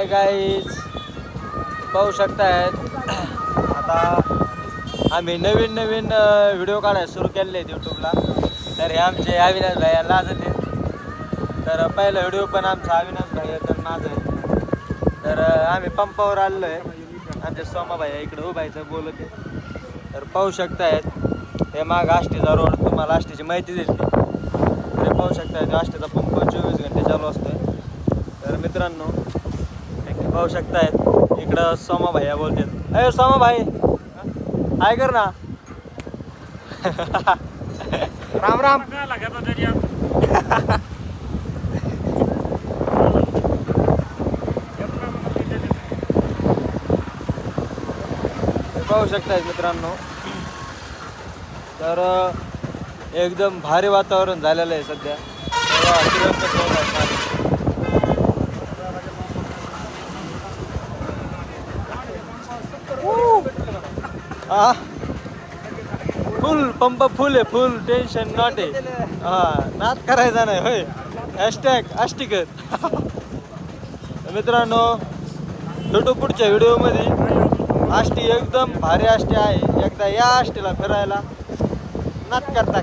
Hi guys, पाहू शकतायत आता आम्ही नवीन व्हिडिओ काढायला सुरू केलेले आहेत यूट्यूबला. तर हे आमचे अविनाश भाई लाजते. तर पहिला व्हिडिओ पण आमचा अविनाश भाई तर माझं आहे. तर आम्ही पंपावर आलेलो आहे. आमचे सोमा भाई इकडे उभायचं बोलत आहे. तर पाहू शकतायत हे माग आष्टीचा रोड, तुम्हाला आष्टीची माहिती दिली. तर पाहू शकतायत आष्टीचा पंप 24 घंटे चालू असतोय. तर मित्रांनो पाहू शकतायत इकडं सोमा भैया बोलतात. अरे सोमा भाई हाय कर ना. राम राम. पाहू शकतायत मित्रांनो. तर एकदम भारी वातावरण झालेलं आहे सध्या. फुल पंप फुल आहे, फुल टेन्शन नॉट आहे. नाद करायचा नाही होय. हॅशटॅग आष्टीकर. मित्रांनो भेटू पुढच्या व्हिडिओमध्ये. आष्टी एकदम भारी आष्टी आहे. एकदा या आष्टीला फिरायला नाद करता.